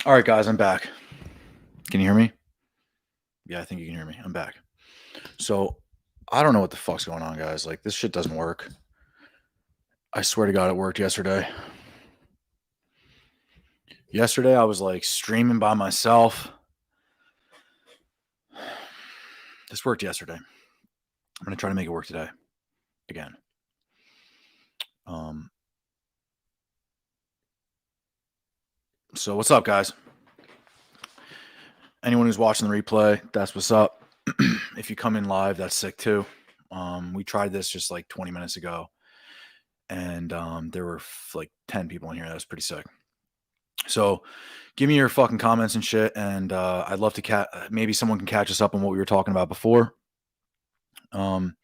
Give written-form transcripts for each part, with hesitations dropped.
All right, guys, I'm back. Can you hear me? Yeah, I think you can hear me. I'm back. So, I don't know what the fuck's going on, guys. Like, this shit doesn't work. I swear to God, it worked yesterday. Yesterday, I was like streaming by myself. This worked yesterday. I'm going to try to make it work today. Again. Um, so, what's up, guys? Anyone who's watching the replay, that's what's up. If you come in live, that's sick too. We tried this just like 20 minutes ago, and there were like 10 people in here. That was pretty sick. So, give me your fucking comments and shit, and I'd love to maybe someone can catch us up on what we were talking about before. Um,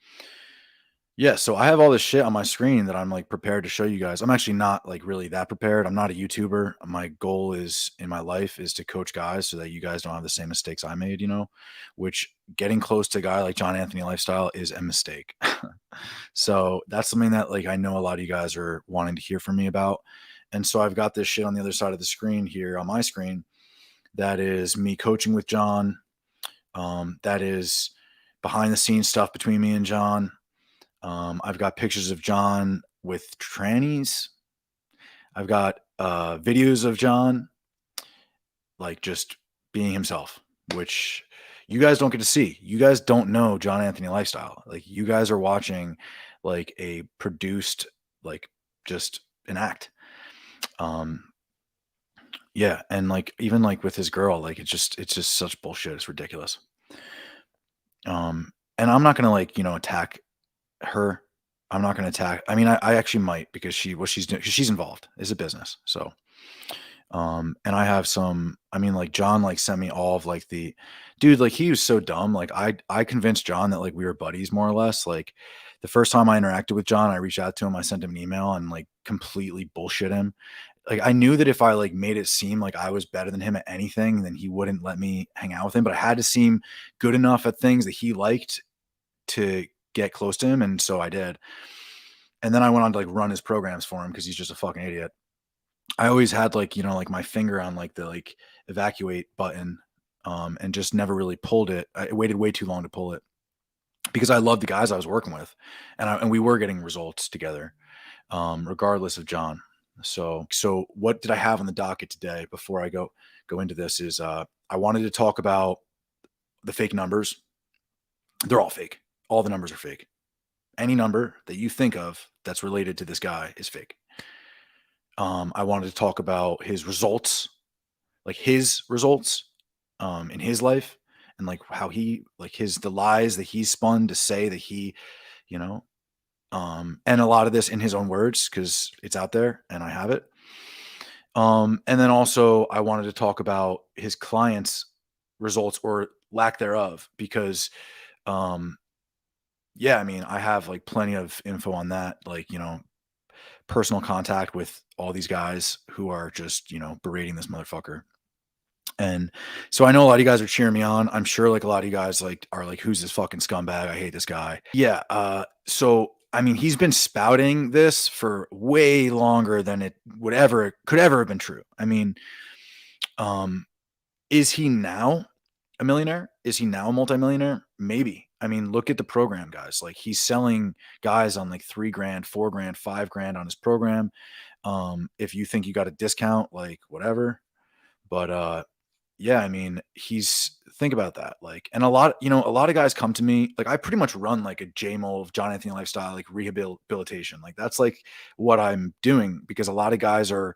yeah, so I have all this shit on my screen that I'm like prepared to show you guys. I'm actually not like really that prepared. I'm not a YouTuber. My goal is in my life is to coach guys so that you guys don't have the same mistakes I made, which getting close to a guy like John Anthony lifestyle is a mistake. So that's something that like I know a lot of you guys are wanting to hear from me about. And so I've got this shit on the other side of the screen here on my screen that is me coaching with John. That is behind the scenes stuff between me and John. I've got pictures of John with trannies. I've got videos of John like just being himself, which you guys don't get to see. You guys don't know John Anthony lifestyle. Like you guys are watching like a produced, like just an act. Yeah, and like even like with his girl, like it's just such bullshit. It's ridiculous. And I'm not gonna like attack her. I'm not gonna attack. I mean, I actually might because what she's doing, because she's involved. It's a business, so. And I have some. I mean, like John like sent me all of like the dude. Like he was so dumb. Like I convinced John that like we were buddies more or less. Like the first time I interacted with John, I reached out to him. I sent him an email and like completely bullshit him. Like I knew that if I like made it seem like I was better than him at anything, then he wouldn't let me hang out with him. But I had to seem good enough at things that he liked to get close to him, and so I did. And then I went on to like run his programs for him because he's just a fucking idiot. I always had like like my finger on like the like evacuate button, and just never really pulled it. I waited way too long to pull it because I loved the guys I was working with, and we were getting results together, regardless of John. So what did I have on the docket today before I go into this is I wanted to talk about the fake numbers. They're all fake. All the numbers are fake. Any number that you think of that's related to this guy is fake. I wanted to talk about his results, like his results in his life, and like how he like the lies that he spun to say that he, you know, and a lot of this in his own words because it's out there and I have it. And then also I wanted to talk about his clients' results or lack thereof because yeah, I mean, I have like plenty of info on that, like, personal contact with all these guys who are just, berating this motherfucker. And so I know a lot of you guys are cheering me on. I'm sure like a lot of you guys like are like, who's this fucking scumbag? I hate this guy. Yeah. So I mean, he's been spouting this for way longer than it could ever have been true. I mean, um, is he now a millionaire? Is he now a multimillionaire? Maybe. I mean, look at the program, guys. Like he's selling guys on like $3,000, $4,000, $5,000 on his program. If you think you got a discount, like whatever. But yeah, I mean, think about that. Like, and a lot of guys come to me, like I pretty much run like a JMULV, John Anthony lifestyle, like rehabilitation. Like that's like what I'm doing because a lot of guys are,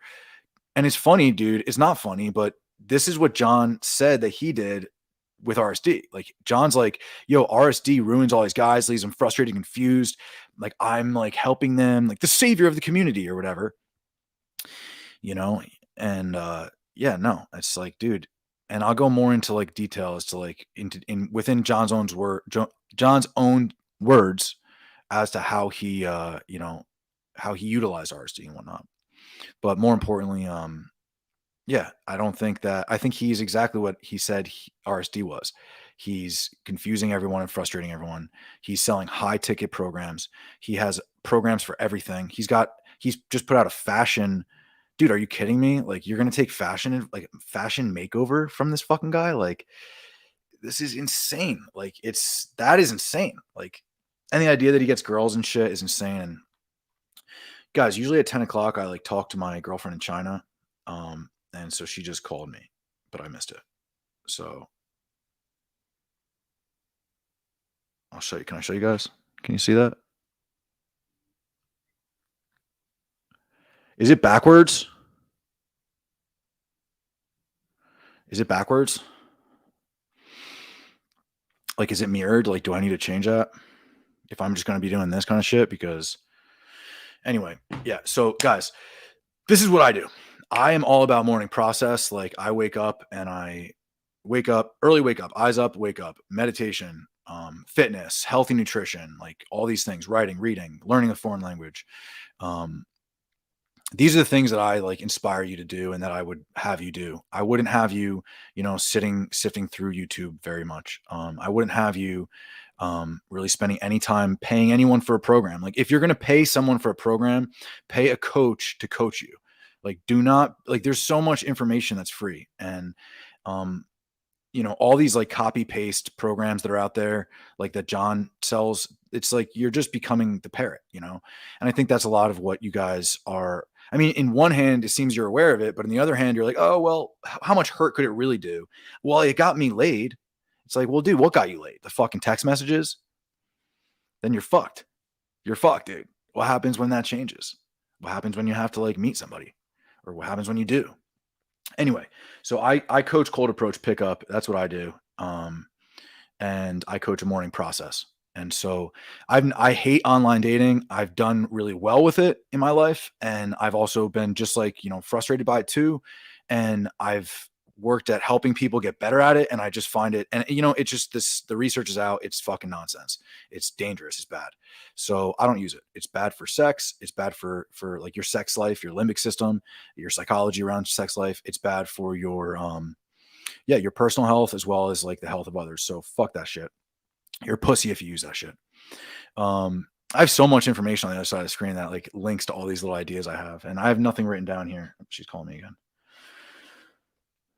and it's funny, dude. It's not funny, but this is what John said that he did with RSD. Like John's like, yo, RSD ruins all these guys, leaves them frustrated, confused. Like I'm like helping them, like the savior of the community or whatever, you know? And yeah, no, it's like, dude, and I'll go more into like detail as to like within John's own words as to how he how he utilized RSD and whatnot. But more importantly, yeah, I think he's exactly what he said RSD was. He's confusing everyone and frustrating everyone. He's selling high ticket programs. He has programs for everything. He's just put out a fashion dude, are you kidding me? Like, you're going to take fashion makeover from this fucking guy? Like, this is insane. Like, that is insane. Like, and the idea that he gets girls and shit is insane. And guys, usually at 10 o'clock, I like talk to my girlfriend in China. And so she just called me, but I missed it. So I'll show you. Can I show you guys? Can you see that? Is it backwards? Is it backwards? Like, is it mirrored? Like, do I need to change that if I'm just going to be doing this kind of shit? Because anyway, yeah. So guys, this is what I do. I am all about morning process. Like, I wake up, early wake up, eyes up, wake up, meditation, fitness, healthy nutrition, like all these things, writing, reading, learning a foreign language. These are the things that I like inspire you to do and that I would have you do. I wouldn't have you, sifting through YouTube very much. I wouldn't have you really spending any time paying anyone for a program. Like, if you're going to pay someone for a program, pay a coach to coach you. Like, do not, like, there's so much information that's free. And, all these like copy paste programs that are out there, like that John sells, it's like, you're just becoming the parrot, and I think that's a lot of what you guys are. I mean, in one hand, it seems you're aware of it, but in the other hand, you're like, oh, well, how much hurt could it really do? Well, it got me laid. It's like, well, dude, what got you laid? The fucking text messages? Then you're fucked. You're fucked, dude. What happens when that changes? What happens when you have to like meet somebody? Or what happens when you do? Anyway, so I coach cold approach pickup. That's what I do. And I coach a morning process. And so I hate online dating. I've done really well with it in my life. And I've also been just like, frustrated by it too. And I've worked at helping people get better at it. And I just find it, and it's just the research is out. It's fucking nonsense. It's dangerous. It's bad. So I don't use it. It's bad for sex. It's bad for like your sex life, your limbic system, your psychology around sex life. It's bad for your, your personal health as well as like the health of others. So fuck that shit. You're a pussy if you use that shit. I have so much information on the other side of the screen that like links to all these little ideas I have, and I have nothing written down here. She's calling me again.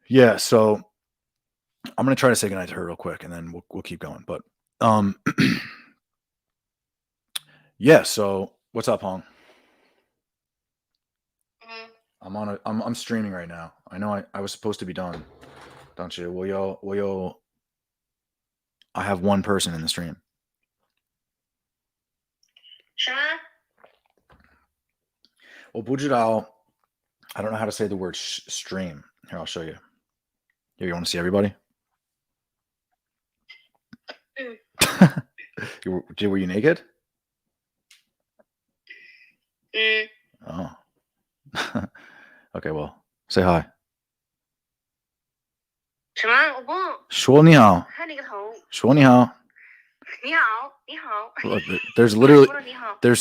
Yeah, so I'm gonna try to say goodnight to her real quick, and then we'll keep going. But yeah. So what's up, Hong? I'm streaming right now. I know I was supposed to be done. Don't you? Will yo? I have one person in the stream. Well, 不知道, I don't know how to say the word stream. Here, I'll show you. Here, you want to see everybody? Were you naked? Oh. Okay, well, say hi. 什么？我不说你好。看那个头。说你好。你好，你好。 Look, there's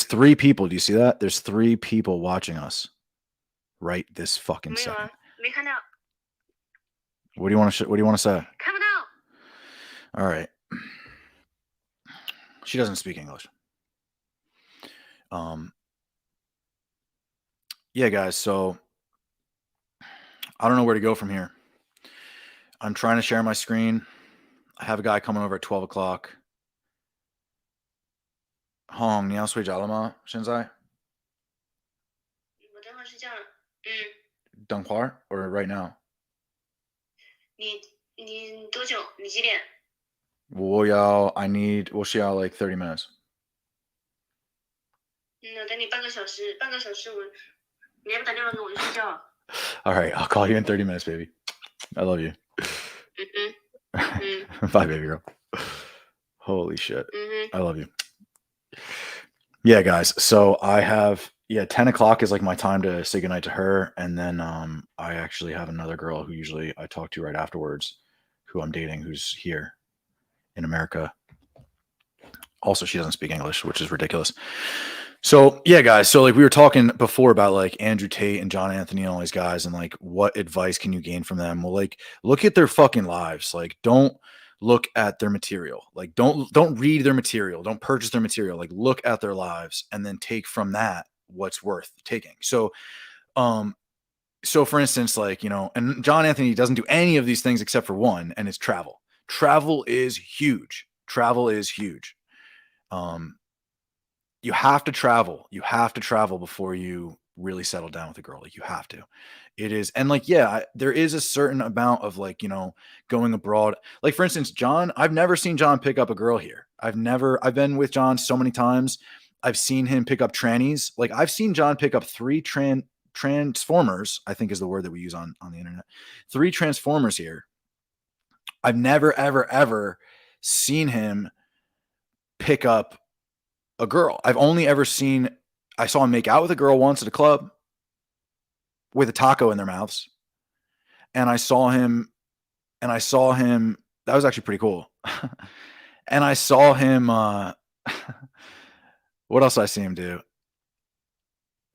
3 people. Do you see that? There's 3 people watching us right this fucking second. 没看到。 What do you want to say? 看不到。 All right. She doesn't speak English. Yeah, guys. So I don't know where to go from here. I'm trying to share my screen. I have a guy coming over at 12 o'clock. Hong, 你要睡觉了吗？现在？我等会儿睡觉了。等会儿 or right now? 你多久？你几点？我需要 like 30 minutes. 那等你半个小时，你要不打电话给我就睡觉了。 All right, I'll call you in 30 minutes, baby. I love you. Bye, baby girl. Holy shit. I love you. Yeah, guys. So I have 10 o'clock is like my time to say goodnight to her, and then I actually have another girl who usually I talk to right afterwards, who I'm dating, who's here in America. Also, she doesn't speak English, which is ridiculous. So yeah, guys. So like we were talking before about like Andrew Tate and John Anthony and all these guys, and like what advice can you gain from them? Well, like look at their fucking lives. Like don't look at their material. Like don't read their material. Don't purchase their material. Like look at their lives and then take from that what's worth taking. So so for instance, like, you know, and John Anthony doesn't do any of these things except for one, and it's travel. Travel is huge. Travel is huge. You have to travel. You have to travel before you really settle down with a girl. Like, you have to. It is, and like, yeah, there is a certain amount of, like, you know, going abroad. Like, for instance, John, I've never seen John pick up a girl here. I've been with John so many times. I've seen him pick up trannies. Like, I've seen John pick up three transformers, I think is the word that we use on the internet. Three transformers here. I've never, ever, ever seen him pick up a girl. I've only ever seen, I saw him make out with a girl once at a club with a taco in their mouths. And I saw him, that was actually pretty cool. And I saw him, what else did I see him do?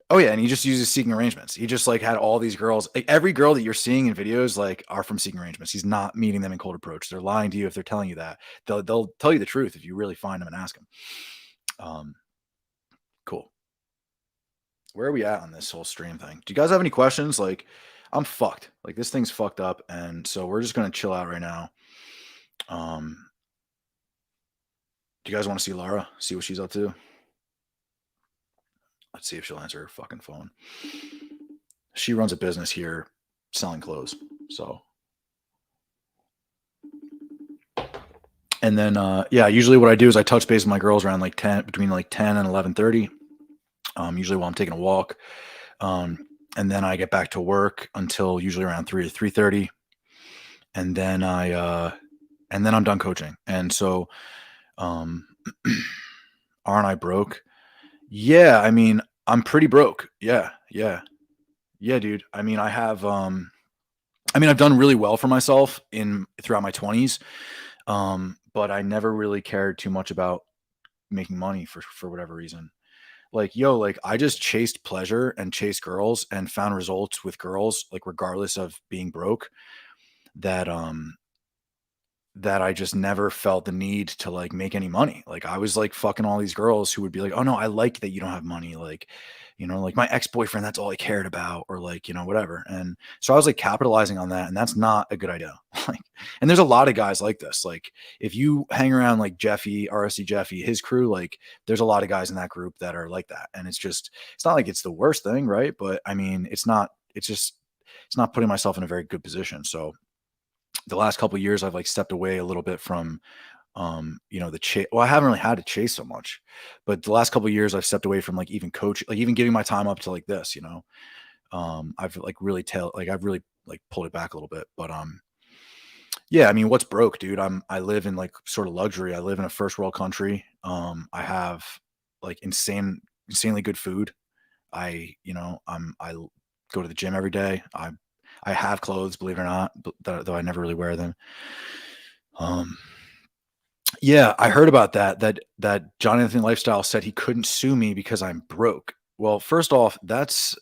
Oh yeah, and he just uses Seeking Arrangements. He just like had all these girls. Like, every girl that you're seeing in videos like are from Seeking Arrangements. He's not meeting them in cold approach. They're lying to you if they're telling you that. They'll tell you the truth if you really find them and ask them. Cool. Where are we at on this whole stream thing? Do you guys have any questions? Like, I'm fucked. Like, this thing's fucked up, and so we're just gonna chill out right now. Do you guys want to see Lara? See what she's up to? Let's see if she'll answer her fucking phone. She runs a business here selling clothes. So, and then yeah, usually what I do is I touch base with my girls around like between like 10 and 11:30. Usually while I'm taking a walk. And then I get back to work until usually around 3 to 3:30. And then I'm done coaching. And so, aren't I broke? Yeah, I mean, I'm pretty broke. Yeah, dude. I mean, I've done really well for myself throughout my 20s. But I never really cared too much about making money for whatever reason. Like, yo, like, I just chased pleasure and chased girls and found results with girls, like, regardless of being broke, that I just never felt the need to like make any money. Like, I was like fucking all these girls who would be like, oh no, I like that you don't have money. Like, you know, like my ex-boyfriend, that's all I cared about, or like, you know, whatever. And so I was like capitalizing on that, and that's not a good idea. Like, and there's a lot of guys like this. Like, if you hang around like Jeffy, RSC Jeffy, his crew, like, there's a lot of guys in that group that are like that. And it's not like it's the worst thing, right? But I mean, it's not putting myself in a very good position. So the last couple of years, I've like stepped away a little bit from, you know, the chase. Well, I haven't really had to chase so much, but the last couple of years I've stepped away from like even coach, like even giving my time up to like this, you know. I've like really I've really like pulled it back a little bit, but, yeah, I mean, what's broke, dude? I live in like sort of luxury. I live in a first world country. I have like insanely good food. I go to the gym every day. I have clothes, believe it or not, though I never really wear them. Yeah, I heard about that John Anthony Lifestyle said he couldn't sue me because I'm broke. Well, first off, that's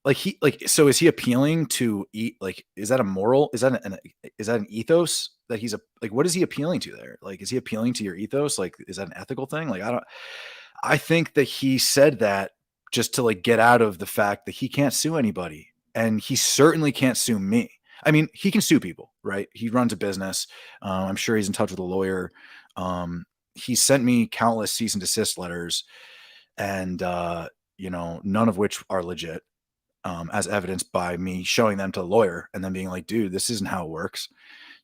like, so is he appealing to like, is that a moral? Is that an ethos that like, what is he appealing to there? Like, is he appealing to your ethos? Like, is that an ethical thing? Like, I think that he said that just to like get out of the fact that he can't sue anybody. And he certainly can't sue me. I mean, he can sue people, right? He runs a business. I'm sure he's in touch with a lawyer. He sent me countless cease and desist letters, and you know, none of which are legit, as evidenced by me showing them to the lawyer and then being like, dude, this isn't how it works.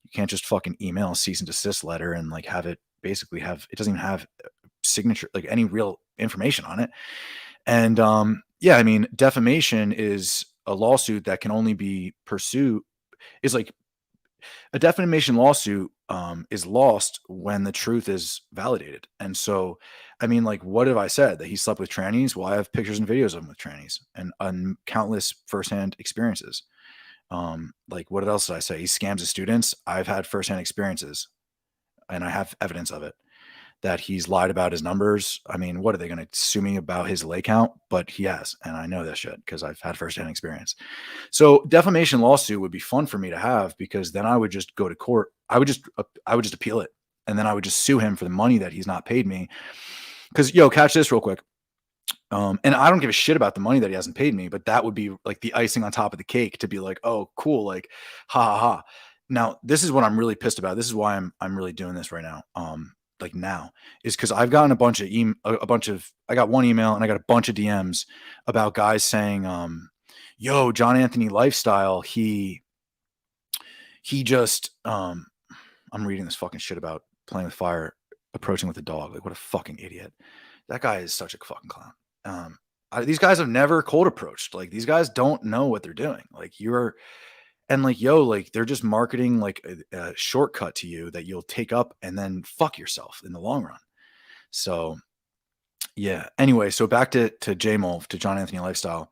You can't just fucking email a cease and desist letter and like have it basically it doesn't even have signature, like any real information on it. And yeah, I mean, defamation is a lawsuit that can only be pursued, is like a defamation lawsuit is lost when the truth is validated. And so, I mean, like, what have I said? That he slept with trannies? Well, I have pictures and videos of him with trannies and countless firsthand experiences. Like, what else did I say? He scams his students. I've had firsthand experiences, and I have evidence of it. That he's lied about his numbers. I mean, what are they going to sue me about his lay count? But he has, and I know this shit because I've had firsthand experience. So defamation lawsuit would be fun for me to have, because then I would just go to court. I would just appeal it, and then I would just sue him for the money that he's not paid me. Because, yo, catch this real quick. And I don't give a shit about the money that he hasn't paid me, but that would be like the icing on top of the cake to be like, oh, cool, like, ha ha ha. Now, this is what I'm really pissed about. This is why I'm really doing this right now. Like now is because I've gotten a bunch of I got one email and I got a bunch of DMs about guys saying, yo, John Anthony lifestyle, he just I'm reading this fucking shit about playing with fire, approaching with a dog. Like, what a fucking idiot. That guy is such a fucking clown. These guys have never cold approached. Like, these guys don't know what they're doing. Like, like, they're just marketing like a shortcut to you that you'll take up and then fuck yourself in the long run. So yeah. Anyway, so back to JMULV, to John Anthony lifestyle.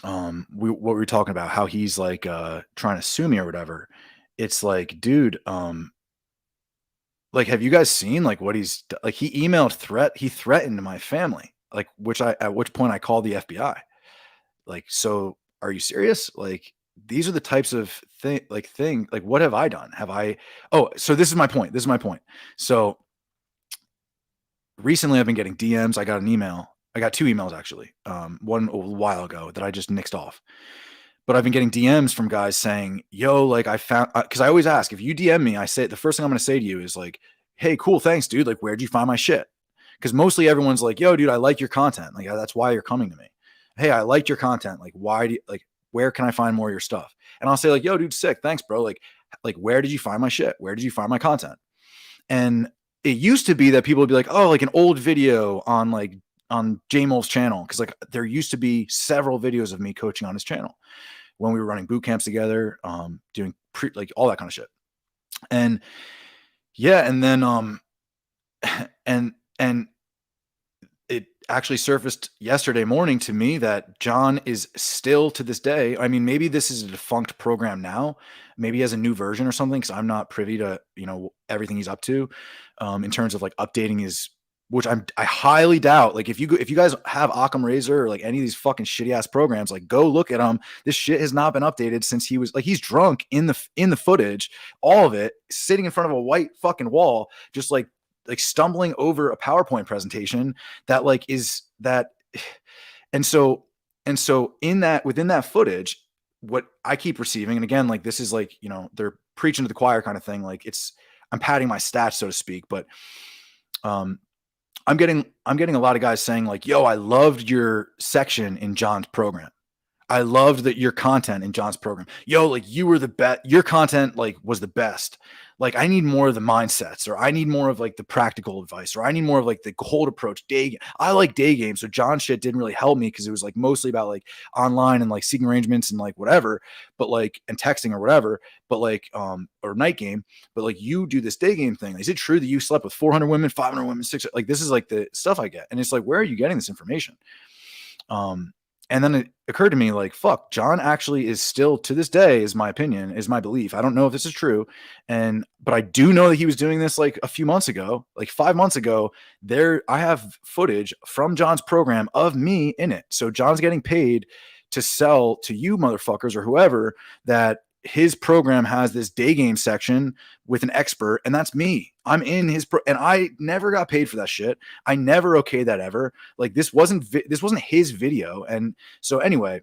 What were we talking about? How he's like trying to sue me or whatever. It's like, dude, like, have you guys seen like what he's like? He threatened my family, like, at which point I called the FBI. Like, so are you serious? Like, these are the types of like, what have I done? So this is my point. So recently I've been getting DMs. I got an email. I got 2 emails actually. One a while ago that I just nixed off. But I've been getting DMs from guys saying, yo, like, I found, because I always ask, if you DM me, I say, the first thing I'm going to say to you is like, hey, cool, thanks, dude. Like, where'd you find my shit? Because mostly everyone's like, yo, dude, I like your content. Like, that's why you're coming to me. Hey, I liked your content. Like, where can I find more of your stuff? And I'll say like, yo, dude, sick. Thanks, bro. Like, where did you find my shit? Where did you find my content? And it used to be that people would be like, oh, like an old video on JMULV's channel. Cause like there used to be several videos of me coaching on his channel when we were running boot camps together, doing like all that kind of shit. And yeah. And then, and it actually surfaced yesterday morning to me that John is still, to this day, I mean, maybe this is a defunct program now, maybe he has a new version or something, because I'm not privy to, everything he's up to, in terms of like updating his, which I highly doubt. Like, if you guys have Occam Razor or like any of these fucking shitty ass programs, like, go look at them. This shit has not been updated since he was like, he's drunk in the footage, all of it, sitting in front of a white fucking wall, just like stumbling over a PowerPoint presentation that like is that. And so within that footage, what I keep receiving, and again, like, this is like, they're preaching to the choir kind of thing. Like, I'm padding my stats, so to speak, but, I'm getting a lot of guys saying like, yo, I loved your section in John's program. I loved your content in John's program. Yo, like, you were the best. Your content like was the best. Like, I need more of the mindsets, or I need more of like the practical advice, or I need more of like the cold approach day. I like day games. So John shit didn't really help me because it was like mostly about like online and like seeking arrangements and like whatever, but like, and texting or whatever, but like, or night game, but like, you do this day game thing. Is it true that you slept with 400 women, 500 women, 600? Like, this is like the stuff I get. And it's like, where are you getting this information? And then it occurred to me like, fuck, John actually is still, to this day, is my opinion, is my belief. I don't know if this is true. But I do know that he was doing this like a few months ago, like 5 months ago. I have footage from John's program of me in it. So John's getting paid to sell to you motherfuckers or whoever that his program has this day game section with an expert, and that's me. I'm in his and I never got paid for that shit. I never okayed that ever. Like, this wasn't his video. And so anyway,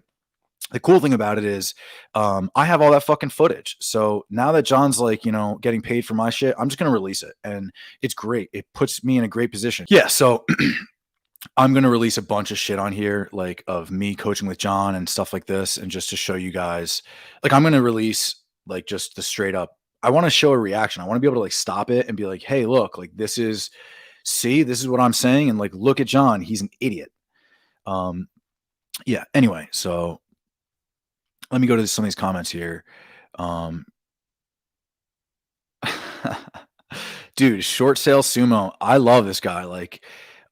the cool thing about it is, I have all that fucking footage. So now that John's like, getting paid for my shit, I'm just going to release it. And it's great. It puts me in a great position. Yeah. So I'm going to release a bunch of shit on here, like, of me coaching with John and stuff like this. And just to show you guys, like, I'm going to release like just the straight up, I want to show a reaction. I want to be able to like stop it and be like, hey, look, like, this is what I'm saying. And like, look at John, he's an idiot. Yeah. Anyway, so let me go to some of these comments here. Dude, Short Sale Sumo. I love this guy. Like,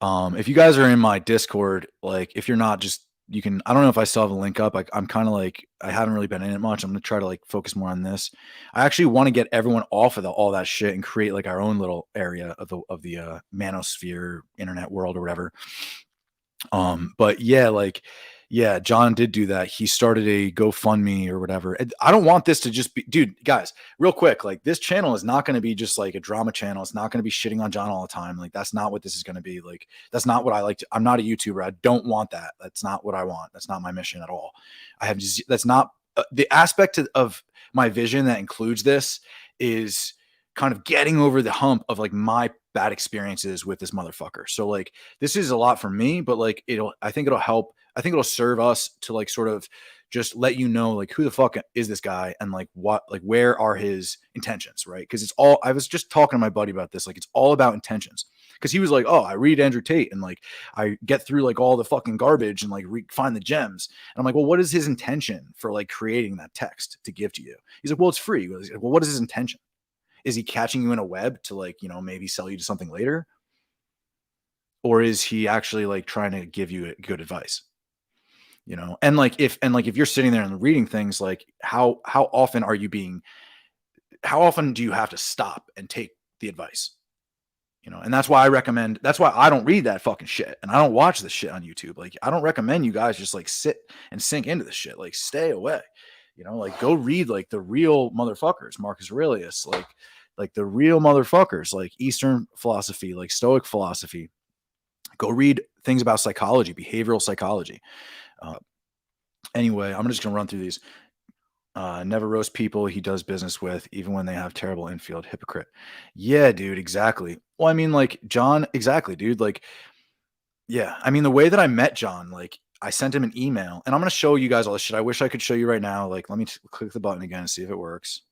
if you guys are in my Discord, like, if you're not, just, you can, I don't know if I still have a link up. I'm kind of like, I haven't really been in it much. I'm going to try to like focus more on this. I actually want to get everyone off of all that shit and create like our own little area of the manosphere internet world or whatever. But yeah, like, Yeah, John did do that. He started a GoFundMe or whatever. I don't want this to just be, dude, guys, real quick, like this channel is not going to be just like a drama channel. It's not going to be shitting on John all the time. Like that's not what this is going to be. Like that's not what I like to, I'm not a YouTuber. I don't want that. That's not what I want. That's not my mission at all. I have just, that's not the aspect of my vision that includes this is kind of getting over the hump of like my bad experiences with this motherfucker. So like this is a lot for me, but like I think it'll help. I think it'll serve us to like sort of just let you know like who the fuck is this guy and like what, like where are his intentions, right? Because it's all, I was just talking to my buddy about this, like it's all about intentions. Because he was like, oh, I read Andrew Tate and like I get through like all the fucking garbage and like find the gems. And I'm like, well, what is his intention for like creating that text to give to you? He's like, well, it's free. He's like, well, what is his intention? Is he catching you in a web to like, you know, maybe sell you to something later? Or is he actually like trying to give you good advice? You know, and like if you're sitting there and reading things, like how often do you have to stop and take the advice? You know, and that's why I don't read that fucking shit and I don't watch this shit on YouTube. Like I don't recommend you guys just like sit and sink into this shit. Like stay away. You know, like go read like the real motherfuckers, Marcus Aurelius, like the real motherfuckers, like Eastern philosophy, like Stoic philosophy. Go read things about psychology, behavioral psychology. Anyway, I'm just going to run through these. Never roast people he does business with, even when they have terrible infield. Hypocrite. Yeah, dude, exactly. Well, I mean, like, John, exactly, dude. Like, yeah, I mean, the way that I met John, like, I sent him an email, and I'm going to show you guys all this shit. I wish I could show you right now. Like, let me click the button again and see if it works.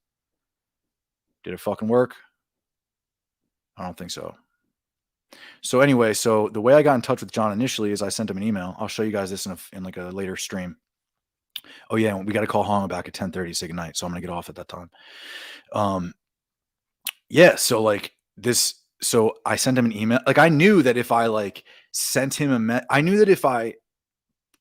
Did it fucking work? I don't think so. So anyway, so the way I got in touch with John initially is I sent him an email. I'll show you guys this in like a later stream. Oh yeah, we got to call Hong back at 10:30 to say goodnight. So I'm gonna get off at that time. Yeah. So like this, so I sent him an email. Like I knew that if I like sent him I knew that if I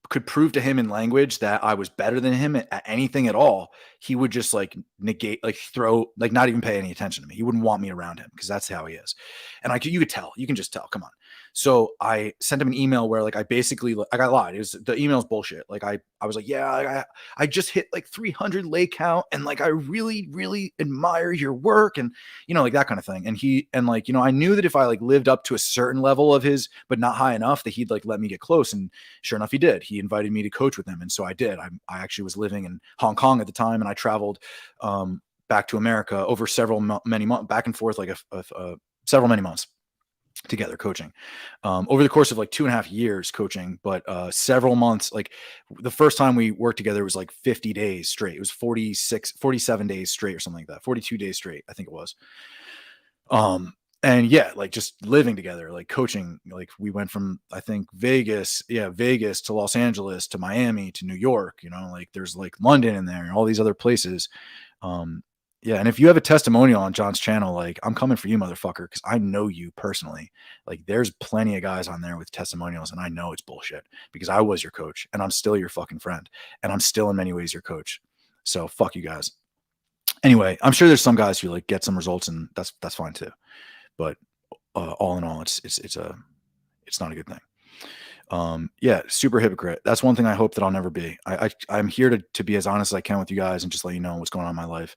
could prove to him in language that I was better than him at anything at all, he would just like negate, like throw, like not even pay any attention to me. He wouldn't want me around him because that's how he is. And you could tell, you can just tell, come on. So I sent him an email where like, I basically, like I lied. The email's bullshit. Like I was like, yeah, I just hit like 300 lay count. And like, I really, really admire your work and, you know, like that kind of thing. And like, you know, I knew that if I like lived up to a certain level of his, but not high enough, that he'd like let me get close. And sure enough, he did. He invited me to coach with him. And so I did. I actually was living in Hong Kong at the time. And I traveled back to America over many months, back and forth, like several many months together coaching over the course of like 2.5 years coaching, but several months. Like the first time we worked together, it was like 50 days straight. It was 47 days straight or something like that. 42 days straight, I think it was. And yeah, like just living together, like coaching, like we went from, I think Vegas to Los Angeles to Miami to New York, you know, like there's like London in there and all these other places. Yeah. And if you have a testimonial on John's channel, like I'm coming for you, motherfucker, because I know you personally. Like there's plenty of guys on there with testimonials and I know it's bullshit because I was your coach and I'm still your fucking friend and I'm still in many ways your coach. So fuck you guys. Anyway, I'm sure there's some guys who like get some results and that's fine too. But all in all, it's not a good thing. Yeah, super hypocrite. That's one thing I hope that I'll never be. I'm here to be as honest as I can with you guys and just let you know what's going on in my life.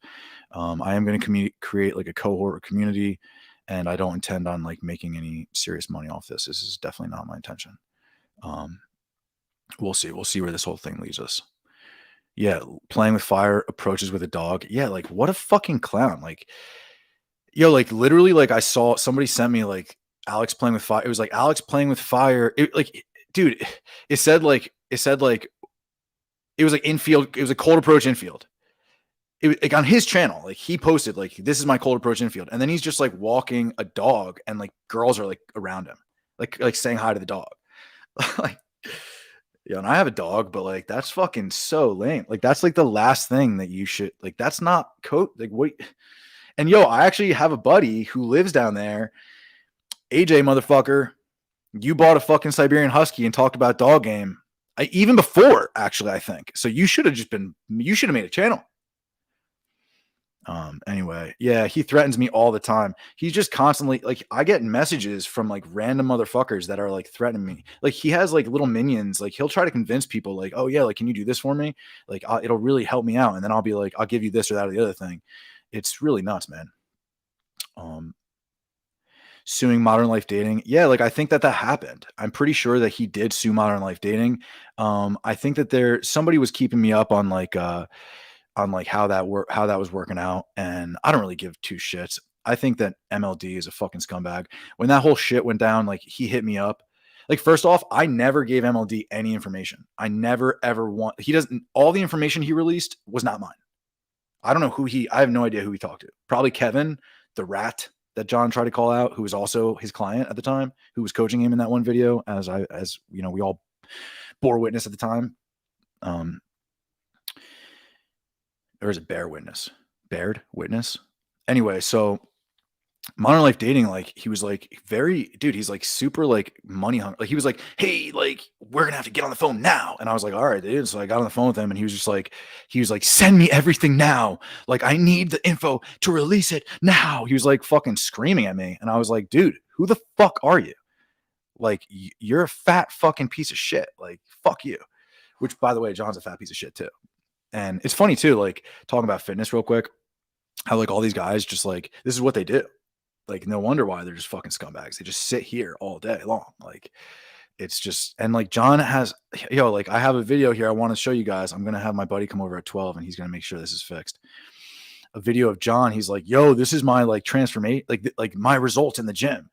I am going to create like a cohort or community, and I don't intend on like making any serious money off this. This is definitely not my intention. We'll see. We'll see where this whole thing leads us. Yeah, playing with fire, approaches with a dog. Yeah, like what a fucking clown. Like, yo, like literally, like I saw somebody sent me like Alex playing with fire. It was like Alex playing with fire. It like, dude, it said like it was like infield. It was a cold approach infield. It was like on his channel, like he posted like, this is my cold approach infield. And then he's just like walking a dog and like girls are like around him, like saying hi to the dog. Like, yeah, and I have a dog, but like that's fucking so lame. Like that's like the last thing that you should like. That's not like what. And yo, I actually have a buddy who lives down there. AJ, motherfucker, you bought a fucking Siberian Husky and talked about dog game. Even before, actually, I think. So you should have made a channel. Anyway, yeah, he threatens me all the time. He's just constantly like, I get messages from like random motherfuckers that are like threatening me. Like he has like little minions. Like he'll try to convince people like, oh yeah, like, can you do this for me? Like it'll really help me out. And then I'll be like, I'll give you this or that or the other thing. It's really nuts, man. Suing Modern Life Dating. Yeah, like I think that happened. I'm pretty sure that he did sue Modern Life Dating. I think that somebody was keeping me up on like how that was working out, and I don't really give two shits. I think that MLD is a fucking scumbag. When that whole shit went down, like he hit me up. Like first off, I never gave MLD any information. I never ever want. He doesn't. All the information he released was not mine. I don't know I have no idea who he talked to. Probably Kevin, the rat that John tried to call out, who was also his client at the time, who was coaching him in that one video, as we all bore witness at the time. Or is it bear witness? Bared witness? Anyway, so Modern Life Dating, like he was like he's like super like money hungry. Like he was like, hey, like we're gonna have to get on the phone now. And I was like, all right, dude. So I got on the phone with him, and he was like, send me everything now. Like I need the info to release it now. He was like fucking screaming at me, and I was like, dude, who the fuck are you? Like you're a fat fucking piece of shit. Like fuck you. Which, by the way, John's a fat piece of shit too. And it's funny too, like talking about fitness real quick, how like all these guys just like, this is what they do. Like, no wonder why they're just fucking scumbags. They just sit here all day long. Like, it's just, and like John has, like I have a video here I want to show you guys. I'm going to have my buddy come over at 12 and he's going to make sure this is fixed. A video of John. He's like, yo, this is my like transformation, like my results in the gym.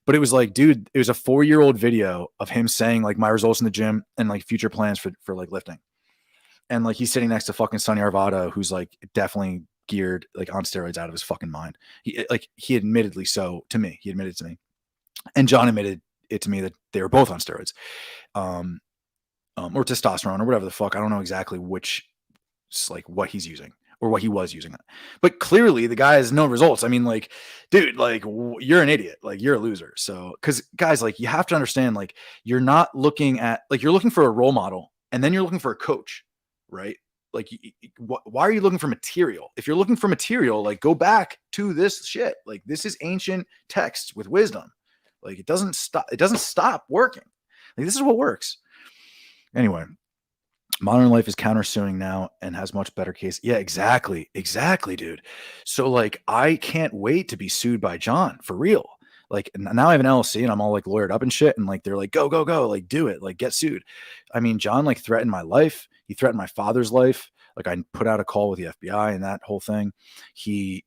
But it was like, dude, it was a 4-year-old video of him saying like my results in the gym and like future plans for like lifting. And like he's sitting next to fucking Sonny Arvado, who's like definitely geared like on steroids out of his fucking mind. He admittedly so to me. He admitted to me, and John admitted it to me that they were both on steroids, or testosterone or whatever the fuck. I don't know exactly which, like what he's using or what he was using. But clearly the guy has no results. I mean, like, dude, like you're an idiot. Like you're a loser. So, because guys, like you have to understand, like you're not looking at like you're looking for a role model, and then you're looking for a coach. Right? Like, why are you looking for material? If you're looking for material, like go back to this shit. Like this is ancient texts with wisdom. Like it doesn't stop working. Like this is what works. Anyway, Modern Life is countersuing now and has much better case. Yeah, exactly, dude. So like, I can't wait to be sued by John for real. Like now I have an LLC and I'm all like lawyered up and shit. And like, they're like, go, like do it, like get sued. I mean, John like threatened my life. He threatened my father's life. Like I put out a call with the FBI and that whole thing. He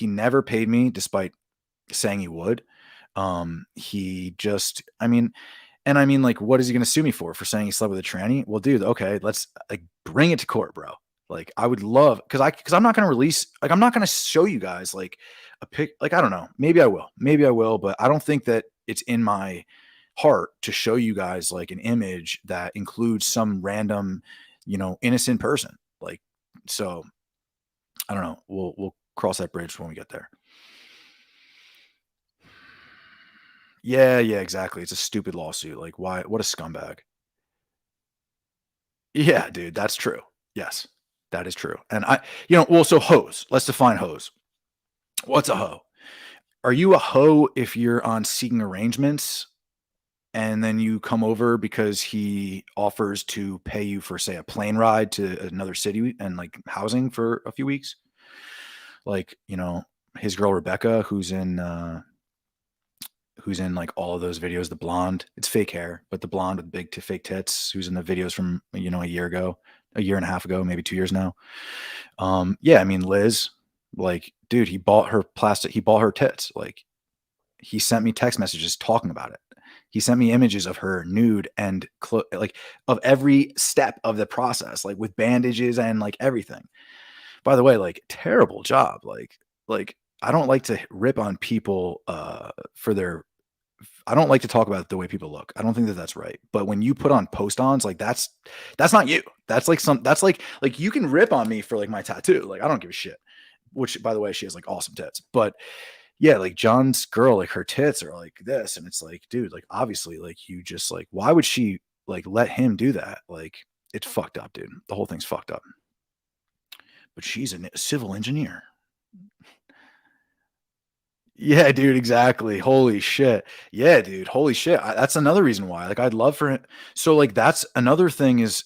never paid me despite saying he would. He just, I mean, like, what is he going to sue me for saying he slept with a tranny? Well, dude, okay, let's like bring it to court, bro. Like I would love, cause I'm not going to release, like, I'm not going to show you guys like a pic. Like, I don't know. Maybe I will, but I don't think that it's in my heart to show you guys like an image that includes some random, innocent person. Like, so I don't know. We'll cross that bridge when we get there. Yeah, exactly. It's a stupid lawsuit. Like, why? What a scumbag. Yeah, dude, that's true. Yes, that is true. And so hoes. Let's define hoes. What's a hoe? Are you a hoe if you're on seeking arrangements and then you come over because he offers to pay you for, say, a plane ride to another city and like housing for a few weeks? Like, his girl Rebecca, who's in like all of those videos, the blonde, it's fake hair, but the blonde with big fake tits, who's in the videos from, a year ago, a year and a half ago, maybe 2 years now. Yeah, I mean, Liz, like, dude, he bought her tits. Like, he sent me text messages talking about it. He sent me images of her nude and like of every step of the process, like with bandages and like everything. By the way, like terrible job. Like I don't like to rip on people for their. I don't like to talk about the way people look. I don't think that that's right. But when you put on post-ons, like that's not you. That's like you can rip on me for like my tattoo. Like I don't give a shit. Which, by the way, she has like awesome tits. But yeah, like John's girl, like her tits are like this, and it's like, dude, like obviously, like you just like, why would she like let him do that? Like it's fucked up, dude. The whole thing's fucked up. but she's a civil engineer. Yeah, dude, exactly. Holy shit. Yeah, dude. Holy shit. That's another reason why. Like, I'd love for him. So, like, that's another thing is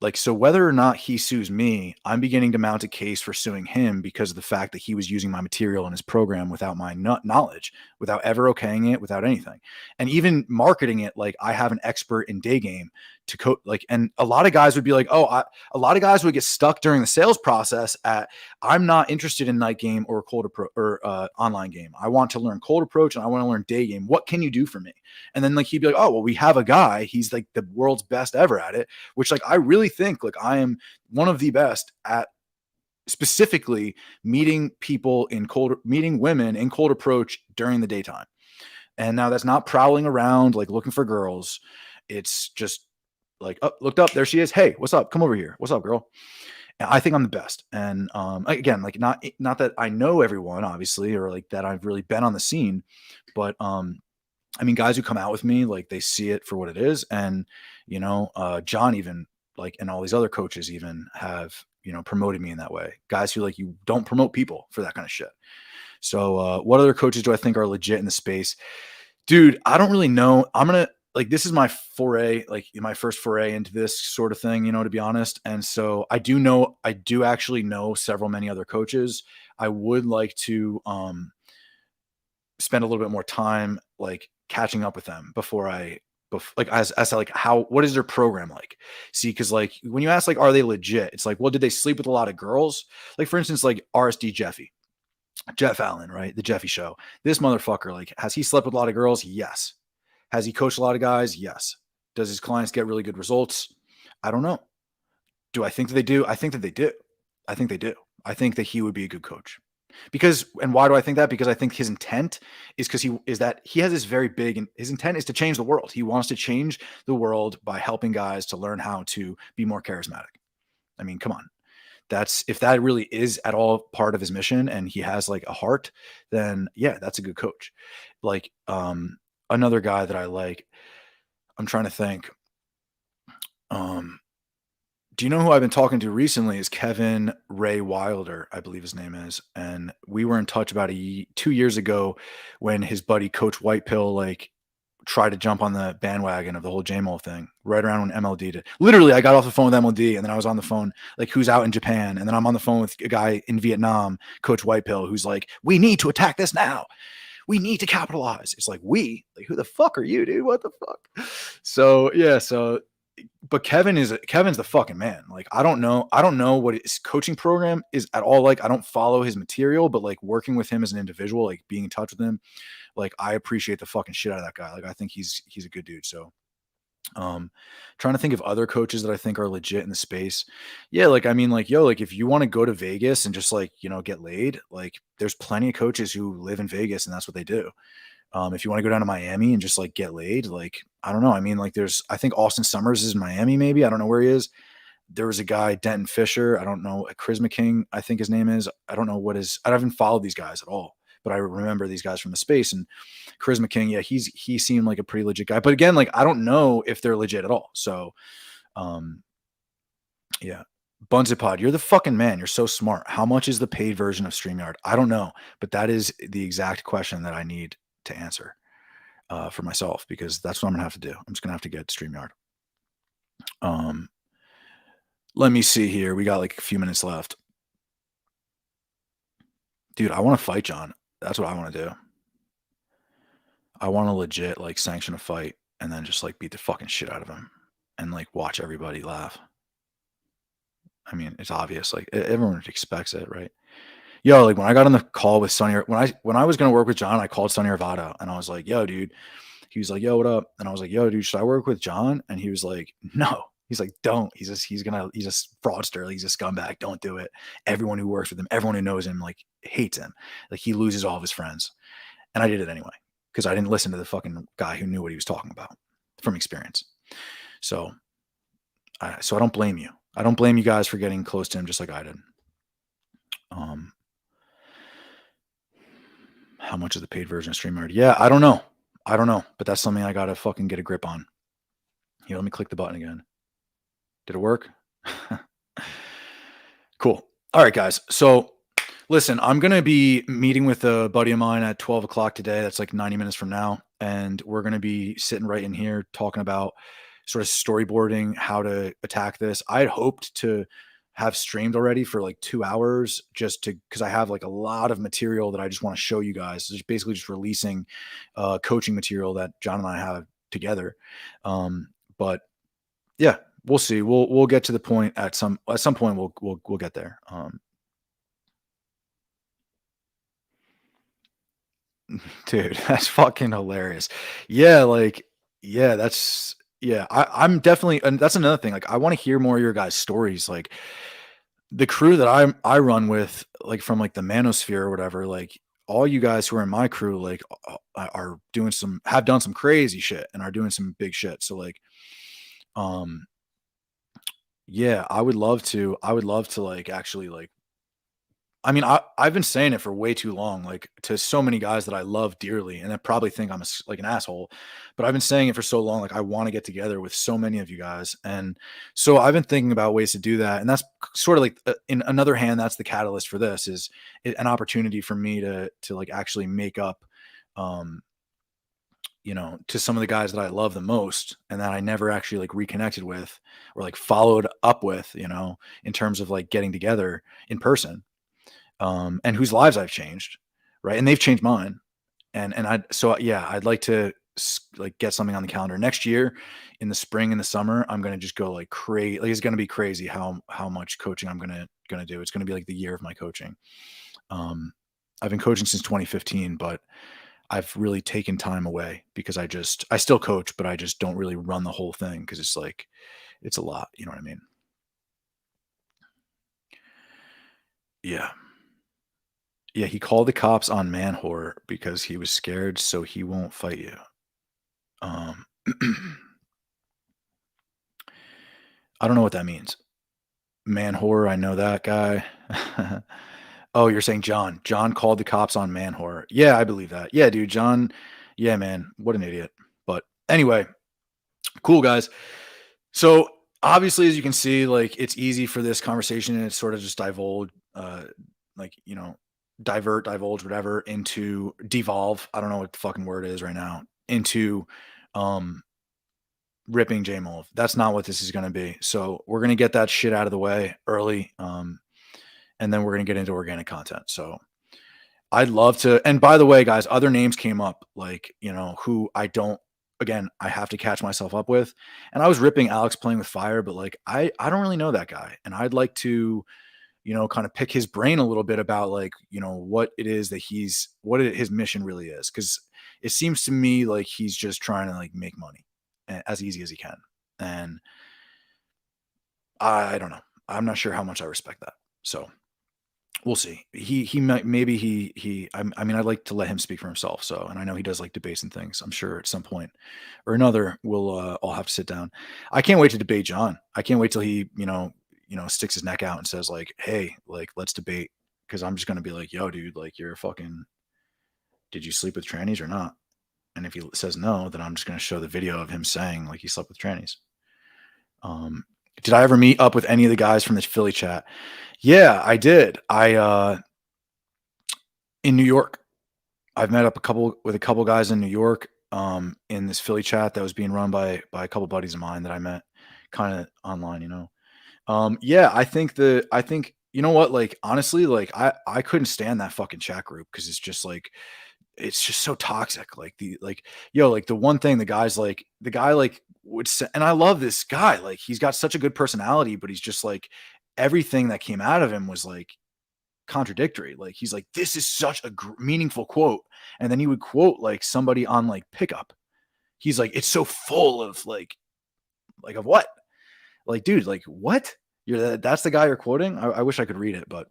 like, so whether or not he sues me, I'm beginning to mount a case for suing him because of the fact that he was using my material in his program without my knowledge, without ever okaying it, without anything. And even marketing it like I have an expert in day game to like, and a lot of guys would be like, oh, a lot of guys would get stuck during the sales process at, I'm not interested in night game or cold approach or online game. I want to learn cold approach and I want to learn day game. What can you do for me? And then like he'd be like, oh, well, we have a guy. He's like the world's best ever at it, which like I really think like I am one of the best at specifically meeting women in cold approach during the daytime. And now that's not prowling around like looking for girls. It's just like, oh, looked up, there she is. Hey, what's up? Come over here. What's up, girl? I think I'm the best. And again, like not that I know everyone, obviously, or like that I've really been on the scene, but I mean, guys who come out with me, like they see it for what it is. And, you know, John even like, and all these other coaches even have, you know, promoted me in that way. Guys who like, you don't promote people for that kind of shit. So what other coaches do I think are legit in the space? Dude, I don't really know. I'm going to, like, this is my foray, like my first foray into this sort of thing, you know, to be honest. And so I do actually know many other coaches. I would like to spend a little bit more time like catching up with them before like as to like what is their program like? See, because like when you ask like are they legit, it's like, well, did they sleep with a lot of girls? Like for instance, like RSD Jeff Allen, right? The Jeffy Show. This motherfucker, like, has he slept with a lot of girls? Yes. Has he coached a lot of guys? Yes. Does his clients get really good results? I don't know. Do I think that they do? I think that they do. I think they do. I think that he would be a good coach. And why do I think that? Because I think his intent is he has this very big, and his intent is to change the world. He wants to change the world by helping guys to learn how to be more charismatic. I mean, come on. If that really is at all part of his mission and he has like a heart, then yeah, that's a good coach. Like, another guy that I like, I'm trying to think. Do you know who I've been talking to recently is Kevin Ray Wilder, I believe his name is. And we were in touch about 2 years ago when his buddy Coach Whitepill like tried to jump on the bandwagon of the whole JMULV thing right around when MLD did. Literally, I got off the phone with MLD and then I was on the phone, like who's out in Japan. And then I'm on the phone with a guy in Vietnam, Coach Whitepill, who's like, we need to attack this now. We need to capitalize. It's like, like, who the fuck are you, dude? What the fuck? So yeah. But Kevin's the fucking man. Like, I don't know what his coaching program is at all. Like, I don't follow his material, but like working with him as an individual, like being in touch with him, like I appreciate the fucking shit out of that guy. Like, I think he's a good dude. So, trying to think of other coaches that I think are legit in the space. Yeah. Like, I mean, like, yo, like if you want to go to Vegas and just like, you know, get laid, like there's plenty of coaches who live in Vegas and that's what they do. If you want to go down to Miami and just like get laid, like, I don't know. I mean, like I think Austin Summers is in Miami, maybe. I don't know where he is. There was a guy, Denton Fisher. I don't know. Charisma King, I think his name is. I don't know I haven't followed these guys at all, but I remember these guys from the space. And Charisma King, yeah, he seemed like a pretty legit guy. But again, like, I don't know if they're legit at all. So, yeah. Bunzipod, you're the fucking man. You're so smart. How much is the paid version of StreamYard? I don't know, but that is the exact question that I need to answer for myself, because that's what I'm gonna have to do. I'm just gonna have to get StreamYard. Let me see here. We got like a few minutes left. Dude, I want to fight John. That's what I want to do. I want to legit like sanction a fight and then just like beat the fucking shit out of him and like watch everybody laugh. I mean, it's obvious. Like everyone expects it, right? Yo, like when I got on the call with Sonny, when I was gonna work with John, I called Sonny Arvado and I was like, yo, dude. He was like, yo, what up? And I was like, yo, dude, should I work with John? And he was like, no. He's like, don't. He's a fraudster. He's a scumbag. Don't do it. Everyone who works with him, everyone who knows him, like hates him. Like he loses all of his friends. And I did it anyway because I didn't listen to the fucking guy who knew what he was talking about from experience. So I don't blame you. I don't blame you guys for getting close to him just like I did. How much is the paid version of StreamYard? Yeah, I don't know, but that's something I gotta fucking get a grip on. Here, let me click the button again. Did it work? Cool. All right, guys. So listen, I'm going to be meeting with a buddy of mine at 12 o'clock today. That's like 90 minutes from now. And we're going to be sitting right in here talking about sort of storyboarding how to attack this. I had hoped to have streamed already for like 2 hours just to, because I have like a lot of material that I just want to show you guys. It's basically just releasing coaching material that John and I have together. But yeah, we'll see. We'll get to the point at some point. We'll get there. Dude, that's fucking hilarious. Yeah, like, yeah, I'm definitely, and that's another thing. Like, I want to hear more of your guys' stories. Like, the crew that I run with, like from like the Manosphere or whatever, like all you guys who are in my crew, like are doing have done some crazy shit and are doing some big shit. So like, um, yeah, I would love to like actually like I mean, I've been saying it for way too long, like to so many guys that I love dearly, and I probably think I'm like an asshole, but I've been saying it for so long. Like I want to get together with so many of you guys, and so I've been thinking about ways to do that. And that's sort of like, in another hand, that's the catalyst for this is an opportunity for me to like actually make up, um, to some of the guys that I love the most, and that I never actually like reconnected with or like followed up with, in terms of like getting together in person, and whose lives I've changed, right? And they've changed mine. And yeah, I'd like to like get something on the calendar next year in the spring and the summer. I'm gonna just go like crazy. Like it's gonna be crazy how much coaching I'm gonna do. It's gonna be like the year of my coaching. Um, I've been coaching since 2015, but I've really taken time away because I still coach, but I just don't really run the whole thing because it's like it's a lot. You know what I mean? Yeah. Yeah, he called the cops on man whore because he was scared, so he won't fight you. Um, I don't know what that means. Man whore, I know that guy. Oh, you're saying John. John called the cops on man whore. Yeah, I believe that. Yeah, dude, John. Yeah, man, what an idiot. But anyway, cool guys. So obviously, as you can see, like it's easy for this conversation and it's sort of just like divulge, whatever, into devolve. I don't know what the fucking word is right now. Into um ripping JMULV. That's not what this is going to be. So we're going to get that shit out of the way early, and then we're going to get into organic content. So I'd love to. And by the way, guys, other names came up, like, who I don't, again, I have to catch myself up with. And I was ripping Alex playing with fire, but like, I don't really know that guy. And I'd like to, kind of pick his brain a little bit about like, what it is that his mission really is. Cause it seems to me like he's just trying to like make money as easy as he can. And I don't know. I'm not sure how much I respect that. So we'll see. He might, maybe I mean, I'd like to let him speak for himself. So, and I know he does like debates and things. I'm sure at some point or another, we'll all have to sit down. I can't wait to debate John. I can't wait till he, sticks his neck out and says like, hey, like, let's debate. Cause I'm just going to be like, yo, dude, like did you sleep with trannies or not? And if he says no, then I'm just going to show the video of him saying like he slept with trannies. Um, did I ever meet up with any of the guys from the Philly chat? Yeah, I did. In New York. I've met up with a couple guys in New York, in this Philly chat that was being run by a couple buddies of mine that I met kind of online, Yeah, I think, you know what, like honestly, like I couldn't stand that fucking chat group because it's just like it's just so toxic. Like like the one thing the guy like would say, and I love this guy. Like he's got such a good personality, but he's just like everything that came out of him was like contradictory. Like he's like, this is such a meaningful quote, and then he would quote like somebody on like pickup. He's like, it's so full of like of what? Like, dude, like what? That's the guy you're quoting. I wish I could read it, but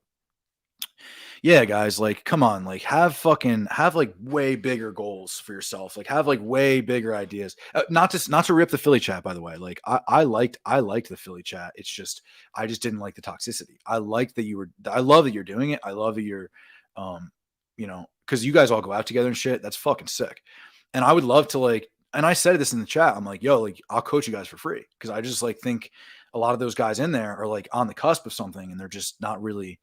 yeah, guys, like, come on, like, have like way bigger goals for yourself. Like, have like way bigger ideas. Not to rip the Philly chat, by the way. Like, I liked the Philly chat. It's just I just didn't like the toxicity. I liked that I love that you're doing it. I love that you're, because you guys all go out together and shit. That's fucking sick. And I would love to like. And I said this in the chat. I'm like, yo, like, I'll coach you guys for free because I just like think a lot of those guys in there are like on the cusp of something and they're just not really.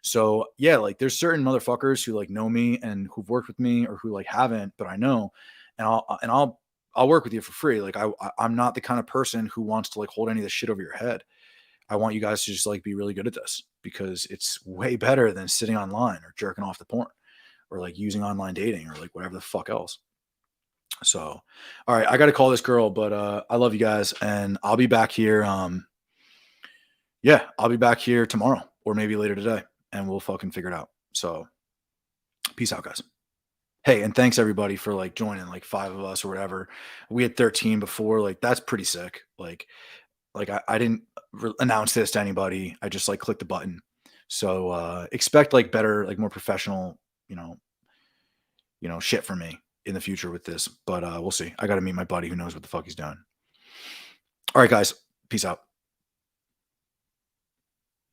So yeah, like there's certain motherfuckers who like know me and who've worked with me or who like haven't, but I know, and I'll work with you for free. Like I'm not the kind of person who wants to like hold any of this shit over your head. I want you guys to just like be really good at this because it's way better than sitting online or jerking off the porn or like using online dating or like whatever the fuck else. So, all right, I got to call this girl, but I love you guys and I'll be back here. Yeah, I'll be back here tomorrow or maybe later today and we'll fucking figure it out. So, peace out, guys. Hey, and thanks everybody for like joining, like 5 of us or whatever. We had 13 before, like that's pretty sick. Like I didn't announce this to anybody. I just like clicked the button. So expect like better, like more professional, shit from me in the future with this. But we'll see. I got to meet my buddy who knows what the fuck he's doing. All right, guys. Peace out.